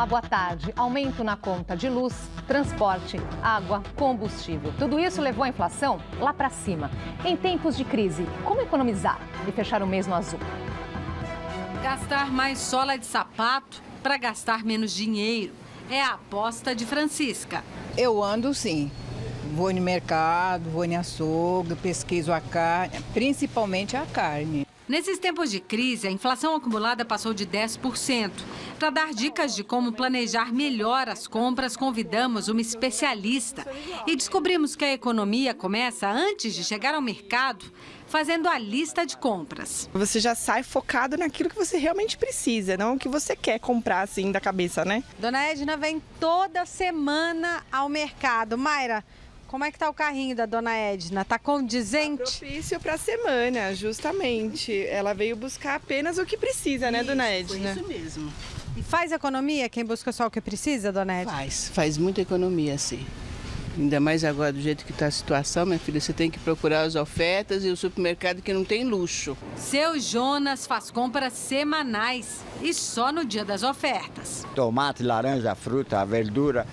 Olá, boa tarde. Aumento na conta de luz, transporte, água, combustível. Tudo isso levou a inflação lá para cima. Em tempos de crise, como economizar e fechar o mês no azul? Gastar mais sola de sapato para gastar menos dinheiro é a aposta de Francisca. Eu ando sim. Vou no mercado, vou no açougue, pesquiso a carne, principalmente a carne. Nesses tempos de crise, a inflação acumulada passou de 10%. Para dar dicas de como planejar melhor as compras, convidamos uma especialista e descobrimos que a economia começa antes de chegar ao mercado, fazendo a lista de compras. Você já sai focado naquilo que você realmente precisa, não o que você quer comprar assim da cabeça, né? Dona Edna vem toda semana ao mercado. Mayra, como é que tá o carrinho da Dona Edna? Tá condizente? Tá propício para a semana, justamente. Ela veio buscar apenas o que precisa, né, Dona Edna? Isso mesmo. E faz economia quem busca só o que precisa, Dona Edna? Faz muita economia, sim. Ainda mais agora, do jeito que está a situação, minha filha, você tem que procurar as ofertas e o supermercado que não tem luxo. Seu Jonas faz compras semanais e só no dia das ofertas. Tomate, laranja, fruta, verdura,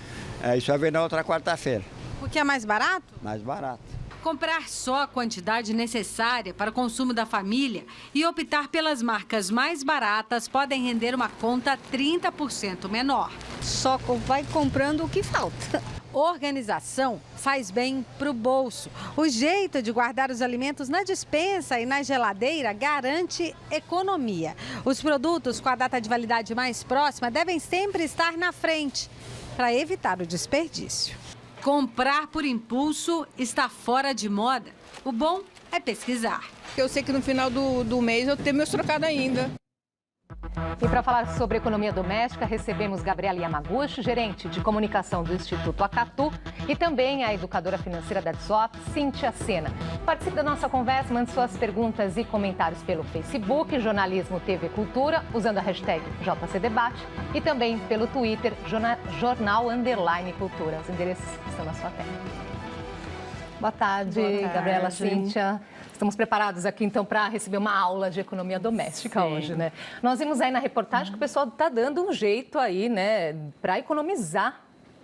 isso vai ver na outra quarta-feira. Porque é mais barato? Mais barato. Comprar só a quantidade necessária para o consumo da família e optar pelas marcas mais baratas podem render uma conta 30% menor. Só vai comprando o que falta. Organização faz bem para o bolso. O jeito de guardar os alimentos na despensa e na geladeira garante economia. Os produtos com a data de validade mais próxima devem sempre estar na frente para evitar o desperdício. Comprar por impulso está fora de moda. O bom é pesquisar. Eu sei que no final do mês eu tenho meus trocados ainda. E para falar sobre economia doméstica, recebemos Gabriela Yamaguchi, gerente de comunicação do Instituto Acatu, e também a educadora financeira da DSOP, Cíntia Sena. Participe da nossa conversa, mande suas perguntas e comentários pelo Facebook, Jornalismo TV Cultura, usando a hashtag JCDebate, e também pelo Twitter, Jornal_Cultura. Os endereços estão na sua tela. Boa tarde, Gabriela, Cíntia. Estamos preparados aqui, então, para receber uma aula de economia doméstica hoje, né? Nós vimos aí na reportagem que o pessoal está dando um jeito aí, né, para economizar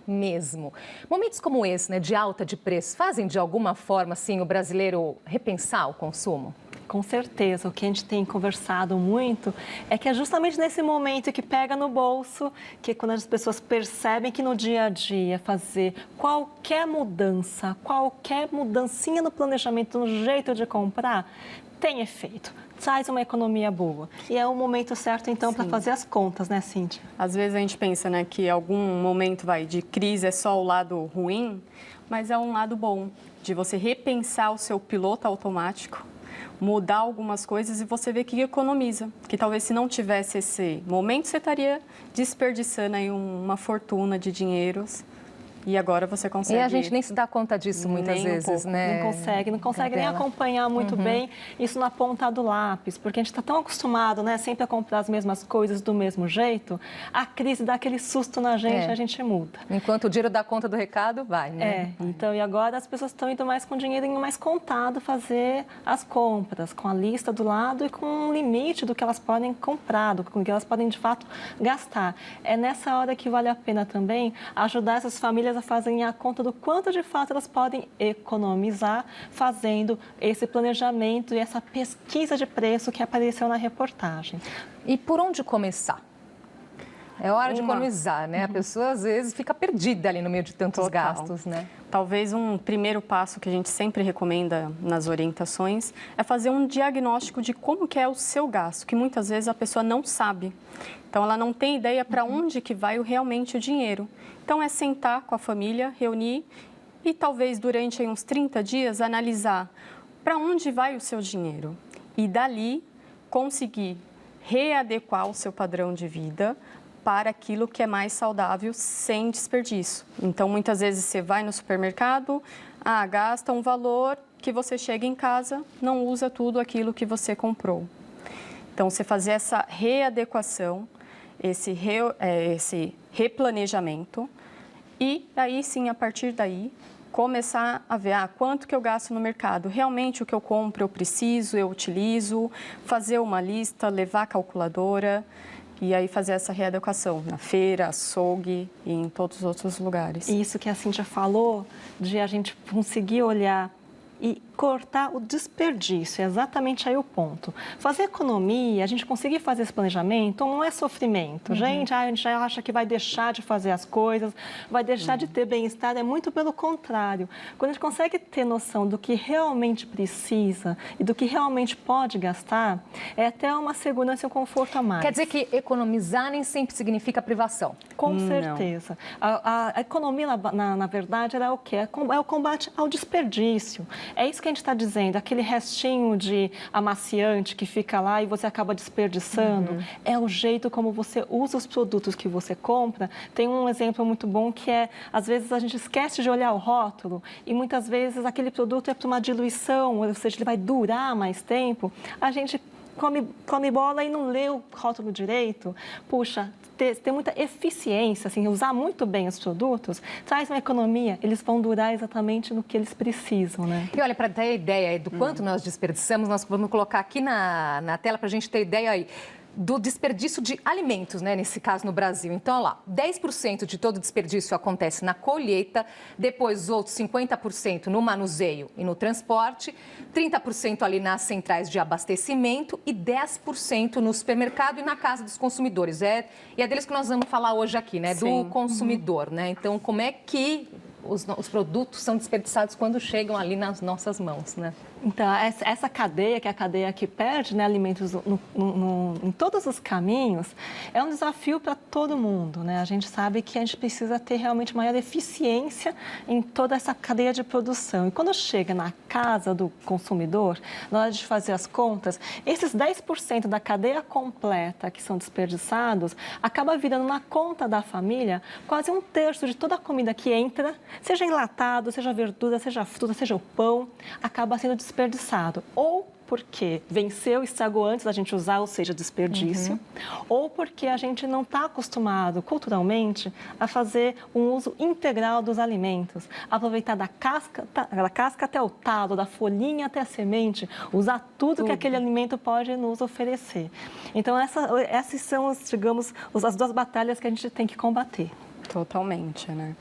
mesmo. Momentos como esse, né, de alta de preço, fazem de alguma forma, assim, o brasileiro repensar o consumo? Com certeza, o que a gente tem conversado muito é que é justamente nesse momento que pega no bolso, que é quando as pessoas percebem que no dia a dia fazer qualquer mudancinha no planejamento, no jeito de comprar, tem efeito, traz uma economia boa. E é o momento certo, então, para fazer as contas, né, Cíntia? Às vezes a gente pensa, né, que algum momento de crise é só o lado ruim, mas é um lado bom, de você repensar o seu piloto automático, mudar algumas coisas e você vê que economiza. Que talvez se não tivesse esse momento, você estaria desperdiçando aí uma fortuna de dinheiros. E agora você consegue... E a gente nem se dá conta disso muitas vezes, né? Não consegue nem acompanhar muito bem isso na ponta do lápis, porque a gente está tão acostumado, né, sempre a comprar as mesmas coisas do mesmo jeito, a crise dá aquele susto na gente, a gente muda. Enquanto o dinheiro dá conta do recado, vai, né? Então, e agora as pessoas estão indo mais com dinheirinho mais contado fazer as compras, com a lista do lado e com um limite do que elas podem comprar, do que elas podem, de fato, gastar. É nessa hora que vale a pena também ajudar essas famílias a fazerem a conta do quanto de fato elas podem economizar fazendo esse planejamento e essa pesquisa de preço que apareceu na reportagem. E por onde começar? É hora de economizar, né? A pessoa às vezes fica perdida ali no meio de tantos gastos, né? Talvez um primeiro passo que a gente sempre recomenda nas orientações é fazer um diagnóstico de como que é o seu gasto, que muitas vezes a pessoa não sabe. Então, ela não tem ideia para onde que vai realmente o dinheiro. Então, é sentar com a família, reunir e talvez durante aí, uns 30 dias analisar para onde vai o seu dinheiro. E dali conseguir readequar o seu padrão de vida para aquilo que é mais saudável sem desperdício. Então, muitas vezes você vai no supermercado, gasta um valor que você chega em casa, não usa tudo aquilo que você comprou. Então, você fazer essa readequação, esse replanejamento e aí sim, a partir daí, começar a ver quanto que eu gasto no mercado. Realmente o que eu compro eu preciso, eu utilizo, fazer uma lista, levar a calculadora e aí fazer essa readequação na feira, açougue e em todos os outros lugares. Isso que a Cíntia falou, de a gente conseguir olhar e cortar o desperdício, é exatamente aí o ponto. Fazer economia, a gente conseguir fazer esse planejamento, não é sofrimento. Gente, a gente já acha que vai deixar de fazer as coisas, vai deixar de ter bem-estar, é muito pelo contrário. Quando a gente consegue ter noção do que realmente precisa e do que realmente pode gastar, é até uma segurança e um conforto a mais. Quer dizer que economizar nem sempre significa privação? Com certeza. A economia, na verdade, ela é o quê? É o combate ao desperdício. É isso que a gente está dizendo, aquele restinho de amaciante que fica lá e você acaba desperdiçando. É o jeito como você usa os produtos que você compra. Tem um exemplo muito bom que é, às vezes, a gente esquece de olhar o rótulo e muitas vezes aquele produto é para uma diluição, ou seja, ele vai durar mais tempo. A gente come bola e não lê o rótulo direito. Puxa, ter muita eficiência, assim, usar muito bem os produtos, traz uma economia, eles vão durar exatamente no que eles precisam, né? E olha, para ter ideia do quanto nós desperdiçamos, nós vamos colocar aqui na tela para a gente ter ideia aí do desperdício de alimentos, né, nesse caso no Brasil. Então, olha lá, 10% de todo desperdício acontece na colheita, depois os outros 50% no manuseio e no transporte, 30% ali nas centrais de abastecimento e 10% no supermercado e na casa dos consumidores. E é deles que nós vamos falar hoje aqui, né, do consumidor, né? Então, como é que os produtos são desperdiçados quando chegam ali nas nossas mãos, né? Então, essa cadeia, que é a cadeia que perde, né, alimentos em todos os caminhos, é um desafio para todo mundo, né? A gente sabe que a gente precisa ter realmente maior eficiência em toda essa cadeia de produção. E quando chega na casa do consumidor, na hora de fazer as contas, esses 10% da cadeia completa que são desperdiçados, acaba virando na conta da família quase 1/3 de toda a comida que entra, seja enlatado, seja verdura, seja fruta, seja o pão, acaba sendo desperdiçado. Ou porque venceu, estragou antes da gente usar, ou seja, desperdício, ou porque a gente não está acostumado culturalmente a fazer um uso integral dos alimentos, aproveitar da casca até o talo, da folhinha até a semente, usar tudo que aquele alimento pode nos oferecer. Então, essas são, digamos, as duas batalhas que a gente tem que combater. Totalmente, né?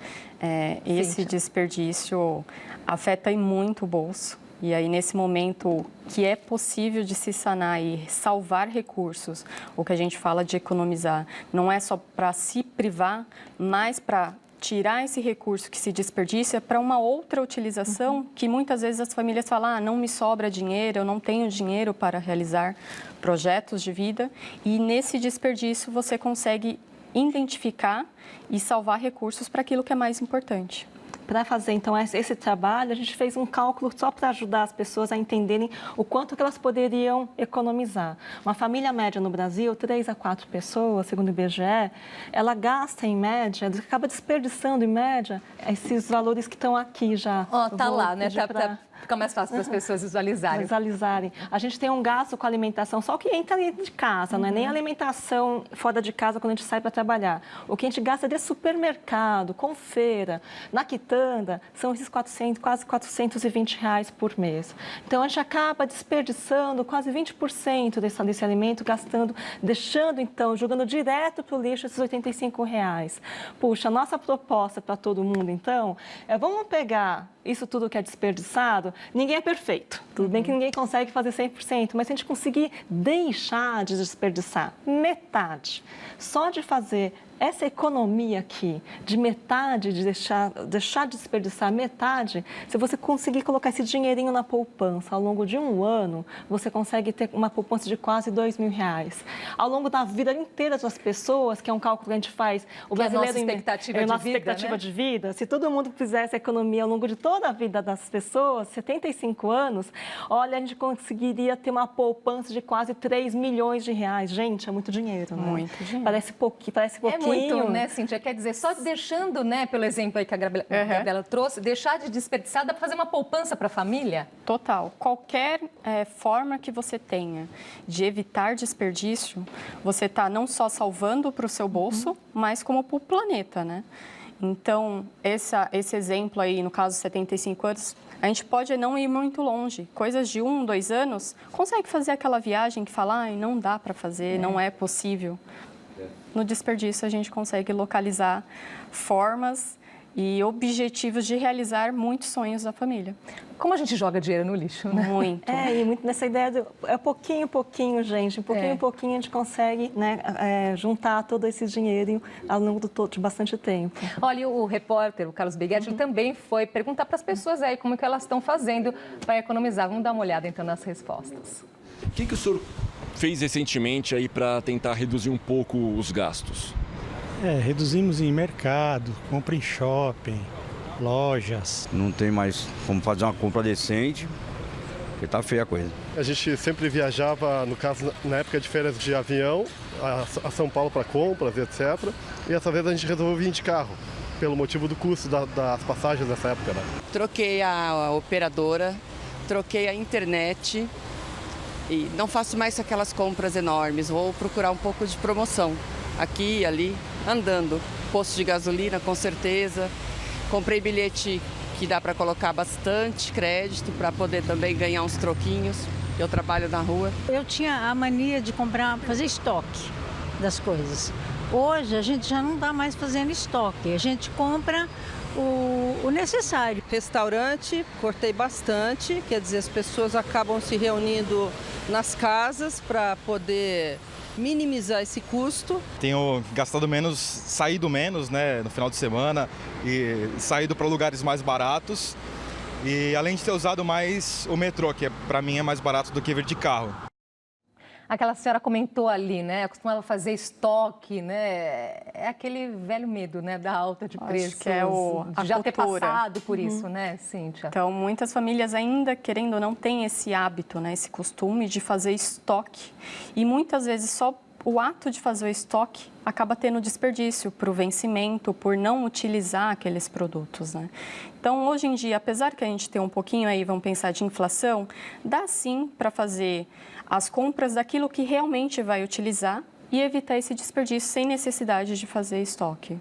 Esse desperdício afeta muito o bolso. E aí, nesse momento que é possível de se sanar e salvar recursos, o que a gente fala de economizar, não é só para se privar, mas para tirar esse recurso que se desperdiça para uma outra utilização, que muitas vezes as famílias falam, não me sobra dinheiro, eu não tenho dinheiro para realizar projetos de vida. E nesse desperdício você consegue identificar e salvar recursos para aquilo que é mais importante. Para fazer, então, esse trabalho, a gente fez um cálculo só para ajudar as pessoas a entenderem o quanto que elas poderiam economizar. Uma família média no Brasil, 3 a 4 pessoas, segundo o IBGE, ela gasta, em média, acaba desperdiçando, em média, esses valores que estão aqui já. Tá lá, né? Fica mais fácil para as pessoas visualizarem. A gente tem um gasto com alimentação, só o que entra dentro de casa, não é nem alimentação fora de casa quando a gente sai para trabalhar. O que a gente gasta de supermercado, com feira, na quitanda, são esses quase R$420 por mês. Então, a gente acaba desperdiçando quase 20% desse alimento, deixando, então, jogando direto para o lixo esses R$85. Puxa, a nossa proposta para todo mundo, então, vamos pegar isso tudo que é desperdiçado. Ninguém é perfeito. Tudo bem que ninguém consegue fazer 100%, mas se a gente conseguir deixar de desperdiçar metade, só de fazer essa economia aqui, de metade, de deixar de desperdiçar metade, se você conseguir colocar esse dinheirinho na poupança ao longo de um ano, você consegue ter uma poupança de quase R$2.000. Ao longo da vida inteira das pessoas, que é um cálculo que a gente faz, o brasileiro... É a nossa expectativa de vida. Se todo mundo fizesse a economia ao longo de toda a vida das pessoas, 75 anos, olha, a gente conseguiria ter uma poupança de quase R$3 milhões. Gente, é muito dinheiro, né? Muito dinheiro. Parece pouquinho. Muito, né, Cíntia? Quer dizer, só deixando, né, pelo exemplo aí que a Gabriela trouxe, deixar de desperdiçar, dá para fazer uma poupança para a família? Total. Qualquer forma que você tenha de evitar desperdício, você está não só salvando para o seu bolso, mas como para o planeta, né? Então, esse exemplo aí, no caso, 75 anos, a gente pode não ir muito longe. Coisas de 1, 2 anos, consegue fazer aquela viagem que fala, não dá para fazer, não é possível. no desperdício a gente consegue localizar formas e objetivos de realizar muitos sonhos da família. Como a gente joga dinheiro no lixo, né? Muito. E muito nessa ideia de pouquinho, gente. Pouquinho a gente consegue, né, juntar todo esse dinheiro ao longo de bastante tempo. Olha, o repórter, o Carlos Beguetti, ele também foi perguntar para as pessoas aí como que elas estão fazendo para economizar. Vamos dar uma olhada então nas respostas. O que o senhor fez recentemente aí para tentar reduzir um pouco os gastos? Reduzimos em mercado, compra em shopping, lojas. Não tem mais como fazer uma compra decente, porque tá feia a coisa. A gente sempre viajava, no caso, na época de férias de avião, a São Paulo para compras, etc. E essa vez a gente resolveu vir de carro, pelo motivo do custo das passagens nessa época, né? Troquei a operadora, troquei a internet e não faço mais aquelas compras enormes. Vou procurar um pouco de promoção aqui e ali, andando. Posto de gasolina, com certeza. Comprei bilhete que dá para colocar bastante crédito para poder também ganhar uns troquinhos. Eu trabalho na rua. Eu tinha a mania de comprar, fazer estoque das coisas. Hoje a gente já não está mais fazendo estoque, a gente compra o necessário. Restaurante, cortei bastante, quer dizer, as pessoas acabam se reunindo nas casas para poder minimizar esse custo. Tenho gastado menos, saído menos, né, no final de semana e saído para lugares mais baratos. E além de ter usado mais o metrô, que para mim é mais barato do que vir de carro. Aquela senhora comentou ali, né? Costumava fazer estoque, né? É aquele velho medo, né? Da alta de preços. Acho que é a já cultura. ter passado por isso, né, Cíntia? Então, muitas famílias ainda, querendo ou não, têm esse hábito, né? Esse costume de fazer estoque. E muitas vezes só o ato de fazer o estoque acaba tendo desperdício por vencimento, por não utilizar aqueles produtos, né? Então, hoje em dia, apesar que a gente tem um pouquinho aí, vamos pensar de inflação, dá sim para fazer as compras daquilo que realmente vai utilizar e evitar esse desperdício sem necessidade de fazer estoque.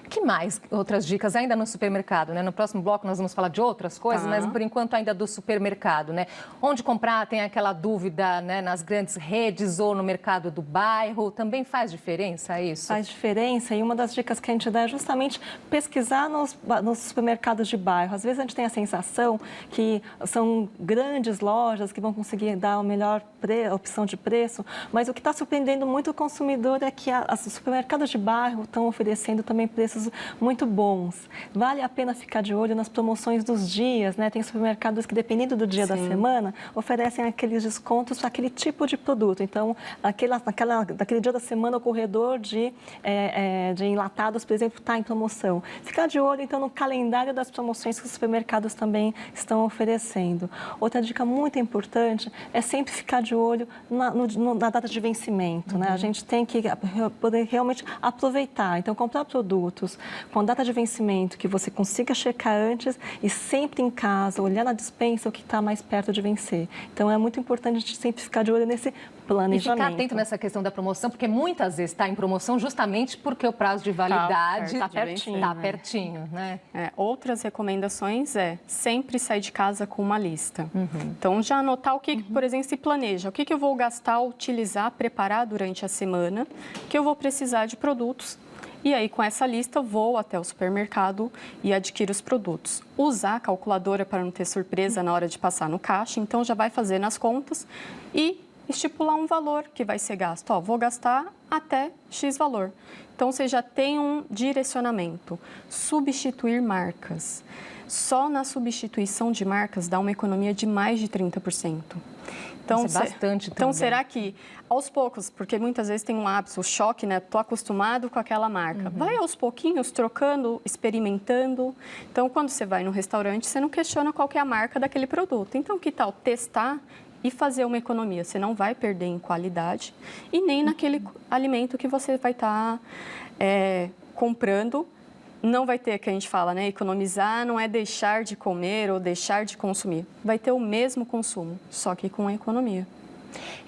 Que mais outras dicas ainda no supermercado, né? No próximo bloco nós vamos falar de outras coisas, mas por enquanto ainda do supermercado, né? Onde comprar, tem aquela dúvida, né? Nas grandes redes ou no mercado do bairro, também faz diferença isso? Faz diferença, e uma das dicas que a gente dá é justamente pesquisar nos supermercados de bairro. Às vezes a gente tem a sensação que são grandes lojas que vão conseguir dar a melhor opção de preço, mas o que está surpreendendo muito o consumidor é que os supermercados de bairro estão oferecendo também preços muito bons. Vale a pena ficar de olho nas promoções dos dias, né? Tem supermercados que, dependendo do dia da semana, oferecem aqueles descontos para aquele tipo de produto. Então, daquele dia da semana, o corredor de enlatados, por exemplo, está em promoção. Ficar de olho, então, no calendário das promoções que os supermercados também estão oferecendo. Outra dica muito importante é sempre ficar de olho na data de vencimento, né? A gente tem que poder realmente aproveitar. Então, comprar produtos com data de vencimento que você consiga checar antes e sempre em casa, olhar na despensa o que está mais perto de vencer. Então, é muito importante a gente sempre ficar de olho nesse planejamento. E ficar atento nessa questão da promoção, porque muitas vezes está em promoção justamente porque o prazo de validade está pertinho, né? Outras recomendações sempre sair de casa com uma lista. Então, já anotar o que, por exemplo, se planeja. O que eu vou gastar, utilizar, preparar durante a semana, que eu vou precisar de produtos. E aí, com essa lista, vou até o supermercado e adquiro os produtos. Usar a calculadora para não ter surpresa na hora de passar no caixa. Então, já vai fazer nas contas e estipular um valor que vai ser gasto. Vou gastar até X valor. Então, você já tem um direcionamento. Substituir marcas. Só na substituição de marcas dá uma economia de mais de 30%. Então, bastante então será que, aos poucos, porque muitas vezes tem um hábito, o choque, né? Estou acostumado com aquela marca. Vai aos pouquinhos, trocando, experimentando. Então, quando você vai no restaurante, você não questiona qual que é a marca daquele produto. Então, que tal testar e fazer uma economia? Você não vai perder em qualidade e nem naquele alimento que você vai estar comprando. Não vai ter, que a gente fala, né? Economizar não é deixar de comer ou deixar de consumir. Vai ter o mesmo consumo, só que com economia.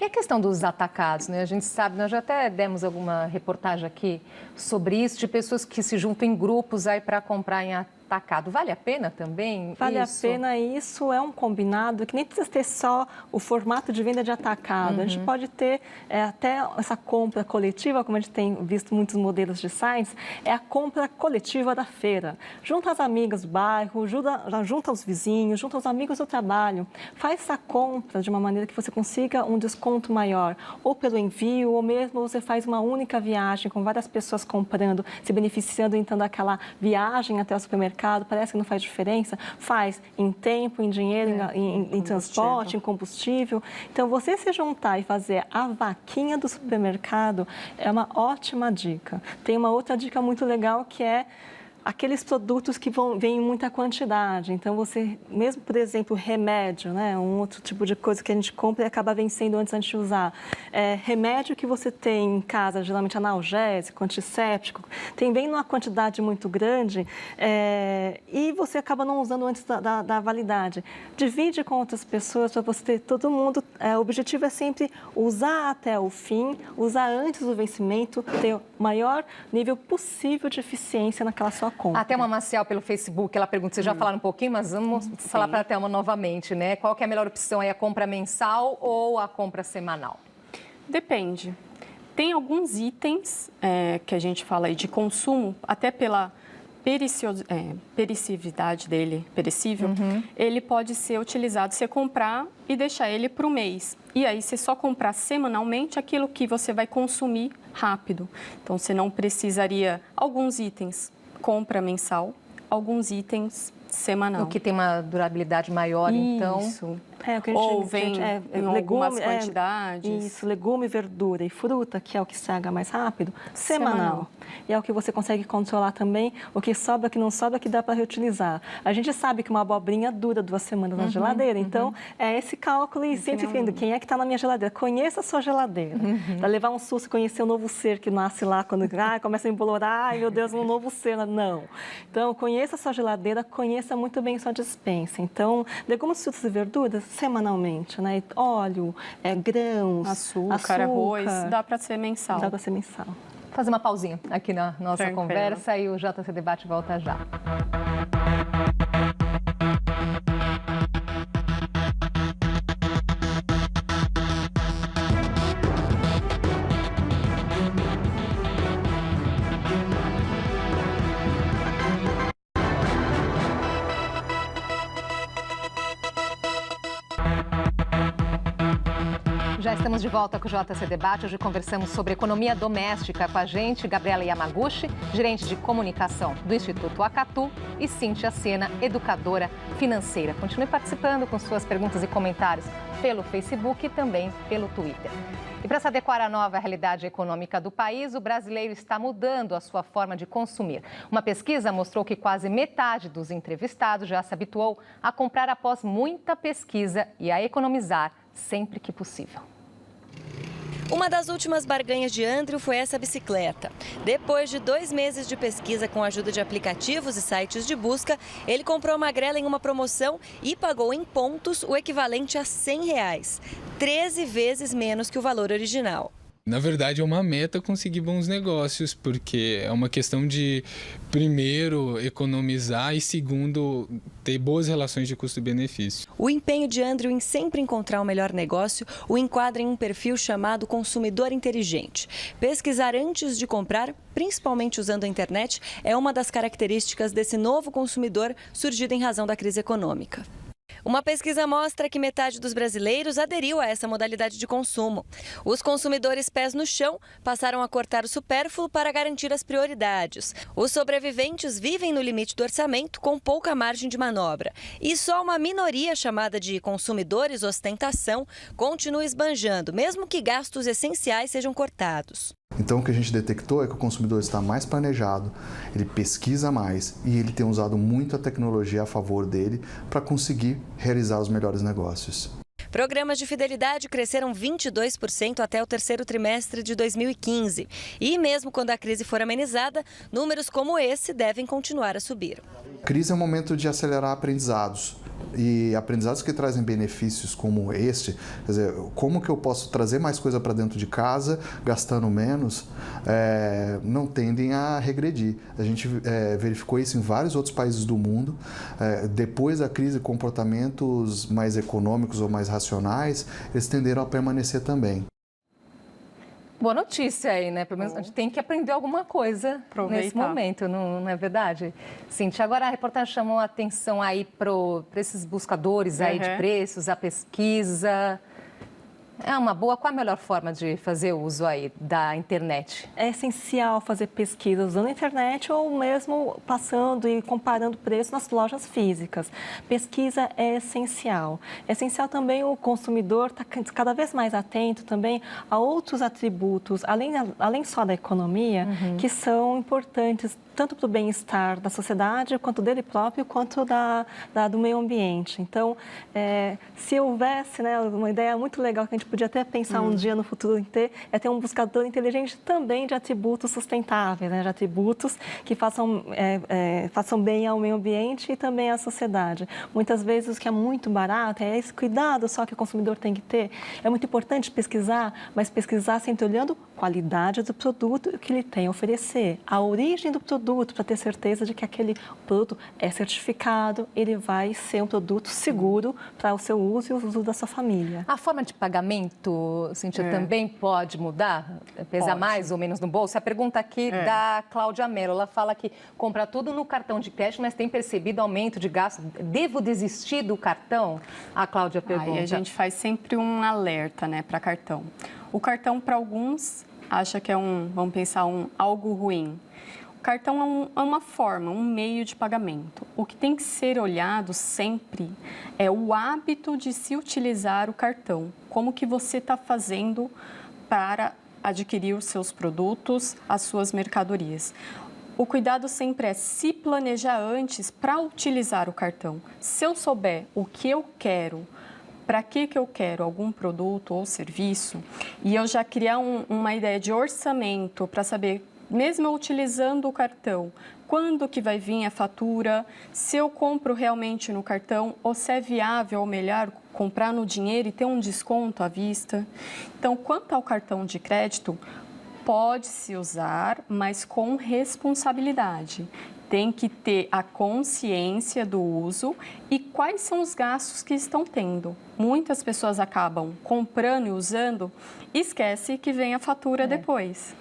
E a questão dos atacados, né? A gente sabe, nós já até demos alguma reportagem aqui sobre isso, de pessoas que se juntam em grupos aí para comprar em atacado. Vale a pena também? Vale a pena, isso é um combinado que nem precisa ter só o formato de venda de atacado. A gente pode ter até essa compra coletiva, como a gente tem visto muitos modelos de sites, é a compra coletiva da feira. Junta as amigas do bairro, junta os vizinhos, junta os amigos do trabalho. Faz essa compra de uma maneira que você consiga um desconto maior, ou pelo envio, ou mesmo você faz uma única viagem com várias pessoas comprando, se beneficiando então daquela viagem até o supermercado. Parece que não faz diferença? Faz em tempo, em dinheiro, em transporte, em combustível. Então, você se juntar e fazer a vaquinha do supermercado é uma ótima dica. Tem uma outra dica muito legal que é aqueles produtos que vêm em muita quantidade. Então, você, mesmo, por exemplo, remédio, né? Um outro tipo de coisa que a gente compra e acaba vencendo antes de usar. Remédio que você tem em casa, geralmente analgésico, antisséptico, vem numa quantidade muito grande e você acaba não usando antes da validade. Divide com outras pessoas para você ter todo mundo. O objetivo é sempre usar até o fim, usar antes do vencimento, ter o maior nível possível de eficiência naquela sua compra. A Thelma Maciel, pelo Facebook, ela pergunta, vocês já falaram um pouquinho, mas vamos falar para a Thelma novamente, né? Qual que é a melhor opção? É a compra mensal ou a compra semanal? Depende. Tem alguns itens que a gente fala aí de consumo, até pela perecividade dele, perecível, ele pode ser utilizado, você comprar e deixar ele para o mês. E aí, você só comprar semanalmente aquilo que você vai consumir rápido. Então, você não precisaria alguns itens compra mensal, alguns itens semanal. O que tem uma durabilidade maior, então. Isso. O que a gente ou vem em algumas quantidades. Isso, legume, verdura e fruta, que é o que estraga mais rápido, semanal. E é o que você consegue controlar também, o que sobra, o que não sobra, que dá para reutilizar. A gente sabe que uma abobrinha dura 2 semanas na geladeira, então é esse cálculo e sempre vendo quem é que está na minha geladeira. Conheça a sua geladeira. Para levar um susto, conhecer um novo ser que nasce lá, quando começa a embolorar, ai meu Deus, um novo ser. Não. Então, conheça a sua geladeira, conheça muito bem a sua despensa. Então, legumes, frutas e verduras, semanalmente, né? Óleo, grãos, açúcar, arroz, dá para ser mensal. Dá para ser mensal. Fazer uma pausinha aqui na nossa conversa e o JC Debate volta já. Já estamos de volta com o JC Debate. Hoje conversamos sobre economia doméstica com a gente, Gabriela Yamaguchi, gerente de comunicação do Instituto Acatu, e Cíntia Sena, educadora financeira. Continue participando com suas perguntas e comentários pelo Facebook e também pelo Twitter. E para se adequar à nova realidade econômica do país, o brasileiro está mudando a sua forma de consumir. Uma pesquisa mostrou que quase metade dos entrevistados já se habituou a comprar após muita pesquisa e a economizar sempre que possível. Uma das últimas barganhas de Andrew foi essa bicicleta. Depois de 2 meses de pesquisa com a ajuda de aplicativos e sites de busca, ele comprou a magrela em uma promoção e pagou em pontos o equivalente a R$100, 13 vezes menos que o valor original. Na verdade, é uma meta conseguir bons negócios, porque é uma questão de, primeiro, economizar e, segundo, ter boas relações de custo-benefício. O empenho de Andrew em sempre encontrar o melhor negócio o enquadra em um perfil chamado consumidor inteligente. Pesquisar antes de comprar, principalmente usando a internet, é uma das características desse novo consumidor surgido em razão da crise econômica. Uma pesquisa mostra que metade dos brasileiros aderiu a essa modalidade de consumo. Os consumidores pés no chão passaram a cortar o supérfluo para garantir as prioridades. Os sobreviventes vivem no limite do orçamento com pouca margem de manobra. E só uma minoria chamada de consumidores ostentação continua esbanjando, mesmo que gastos essenciais sejam cortados. Então, o que a gente detectou é que o consumidor está mais planejado, ele pesquisa mais e ele tem usado muito a tecnologia a favor dele para conseguir realizar os melhores negócios. Programas de fidelidade cresceram 22% até o 3º trimestre de 2015. E mesmo quando a crise for amenizada, números como esse devem continuar a subir. A crise é um momento de acelerar aprendizados. E aprendizados que trazem benefícios como este, quer dizer, como que eu posso trazer mais coisa para dentro de casa, gastando menos, não tendem a regredir. A gente verificou isso em vários outros países do mundo. Depois da crise, comportamentos mais econômicos ou mais racionais, eles tenderam a permanecer também. Boa notícia aí, né? Pelo menos a gente tem que aprender alguma coisa nesse momento, não é verdade? Cíntia, agora a reportagem chamou a atenção aí para esses buscadores aí de preços, a pesquisa. É uma boa. Qual a melhor forma de fazer uso aí da internet? É essencial fazer pesquisa usando a internet ou mesmo passando e comparando preços nas lojas físicas. Pesquisa é essencial. É essencial também o consumidor estar cada vez mais atento também a outros atributos, além só da economia, que são importantes tanto para o bem-estar da sociedade, quanto dele próprio, quanto do meio ambiente. Então, se houvesse, né, uma ideia muito legal que a gente podia até pensar um dia no futuro em ter um buscador inteligente também de atributos sustentáveis, né, de atributos que façam bem ao meio ambiente e também à sociedade. Muitas vezes o que é muito barato é esse cuidado só que o consumidor tem que ter. É muito importante pesquisar, mas pesquisar sempre olhando a qualidade do produto e o que ele tem a oferecer, a origem do produto, para ter certeza de que aquele produto é certificado, ele vai ser um produto seguro para o seu uso e o uso da sua família. A forma de pagamento, Cíntia, também pode mudar? Pesa mais ou menos no bolso? A pergunta aqui da Cláudia Mello, ela fala que compra tudo no cartão de crédito, mas tem percebido aumento de gasto. Devo desistir do cartão? A Cláudia pergunta. E a gente faz sempre um alerta, né, para cartão. O cartão, para alguns, acha que é vamos pensar, algo ruim. O cartão é uma forma, um meio de pagamento. O que tem que ser olhado sempre é o hábito de se utilizar o cartão. Como que você está fazendo para adquirir os seus produtos, as suas mercadorias. O cuidado sempre é se planejar antes para utilizar o cartão. Se eu souber o que eu quero, para que eu quero algum produto ou serviço, e eu já criar uma ideia de orçamento para saber, mesmo eu utilizando o cartão, quando que vai vir a fatura, se eu compro realmente no cartão ou se é viável ou melhor comprar no dinheiro e ter um desconto à vista. Então, quanto ao cartão de crédito, pode-se usar, mas com responsabilidade. Tem que ter a consciência do uso e quais são os gastos que estão tendo. Muitas pessoas acabam comprando e usando e esquece que vem a fatura depois.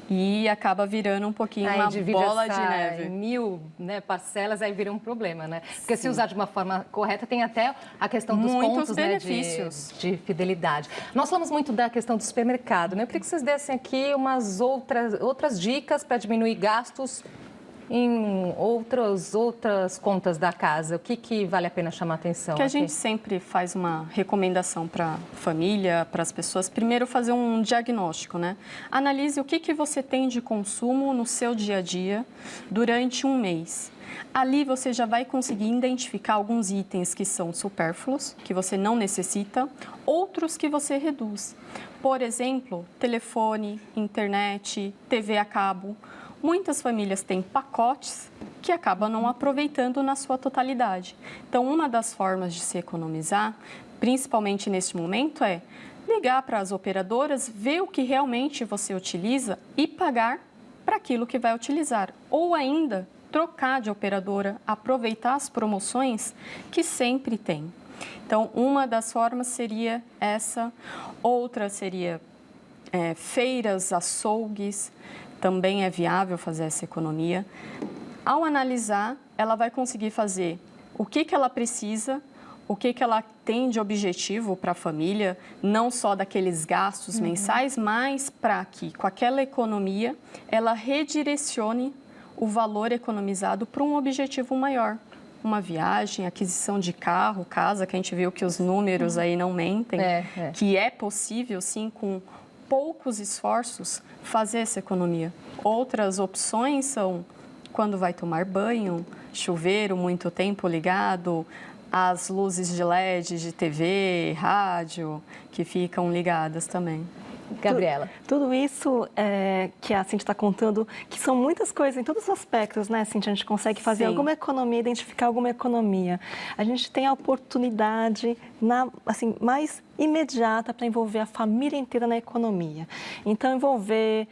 E acaba virando um pouquinho uma bola de neve. 1000 parcelas, aí vira um problema, né? Porque se usar de uma forma correta, tem até a questão dos pontos, benefícios, de fidelidade. Nós falamos muito da questão do supermercado, né? Eu queria que vocês dessem aqui umas outras dicas para diminuir gastos em outras contas da casa. O que vale a pena chamar a atenção? Que a gente sempre faz uma recomendação para a família, para as pessoas. Primeiro, fazer um diagnóstico, né? Analise o que você tem de consumo no seu dia a dia durante um mês. Ali você já vai conseguir identificar alguns itens que são supérfluos, que você não necessita, outros que você reduz. Por exemplo, telefone, internet, TV a cabo. Muitas famílias têm pacotes que acabam não aproveitando na sua totalidade. Então, uma das formas de se economizar, principalmente neste momento, é ligar para as operadoras, ver o que realmente você utiliza e pagar para aquilo que vai utilizar. Ou ainda, trocar de operadora, aproveitar as promoções que sempre tem. Então, uma das formas seria essa, outra seria feiras, açougues. Também é viável fazer essa economia. Ao analisar, ela vai conseguir fazer o que ela precisa, o que ela tem de objetivo para a família, não só daqueles gastos mensais, mas para que, com aquela economia, ela redirecione o valor economizado para um objetivo maior. Uma viagem, aquisição de carro, casa, que a gente viu que os números aí não mentem, que é possível, sim, com poucos esforços, fazer essa economia. Outras opções são quando vai tomar banho, chuveiro muito tempo ligado, as luzes de LED de TV, rádio, que ficam ligadas também. Gabriela. Tudo isso que a Cíntia está contando, que são muitas coisas em todos os aspectos, né, Cíntia? A gente consegue fazer alguma economia, identificar alguma economia. A gente tem a oportunidade mais imediata para envolver a família inteira na economia. Então, envolver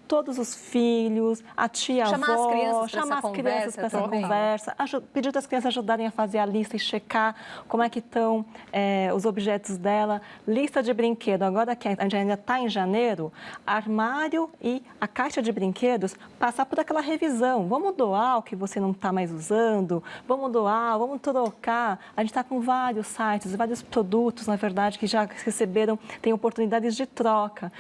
todos os filhos, a tia, a avó, chamar as crianças para essa conversa, pedir para as crianças ajudarem a fazer a lista e checar como é que estão os objetos dela, lista de brinquedo. Agora que a gente ainda está em janeiro, armário e a caixa de brinquedos, passar por aquela revisão. Vamos doar o que você não está mais usando, vamos doar, vamos trocar. A gente está com vários sites, vários produtos, na verdade, que já receberam, tem oportunidades de troca.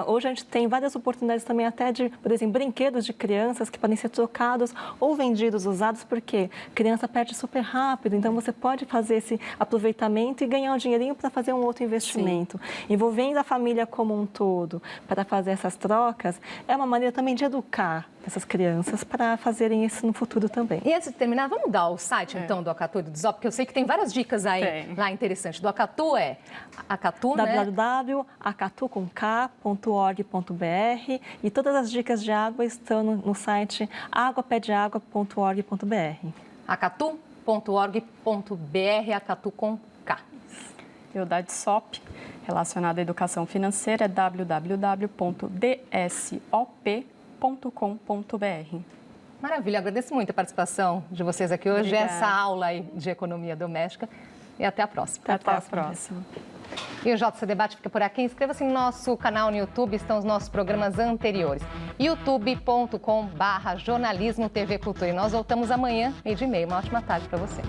Hoje a gente tem várias oportunidades também até de, por exemplo, brinquedos de crianças que podem ser trocados ou vendidos, usados, porque criança perde super rápido, então você pode fazer esse aproveitamento e ganhar um dinheirinho para fazer um outro investimento. Envolvendo a família como um todo para fazer essas trocas, é uma maneira também de educar essas crianças para fazerem isso no futuro também. E antes de terminar, vamos dar o site, então, do Acatu e do Dzop, porque eu sei que tem várias dicas aí lá interessantes. Do Acatu Acatu, www.acatu.org.br e todas as dicas de água estão no site aguapedeagua.org.br. acatu.org.br, Acatu com K. E o da Dzop, relacionado à educação financeira, é www.dsop.com.br. Maravilha, agradeço muito a participação de vocês aqui hoje, essa aula aí de economia doméstica, e até a próxima. Até a próxima. E o JC Debate fica por aqui. Inscreva-se no nosso canal no YouTube, estão os nossos programas anteriores. youtube.com/jornalismo TV Cultura. E nós voltamos amanhã, 12:30. Uma ótima tarde para você.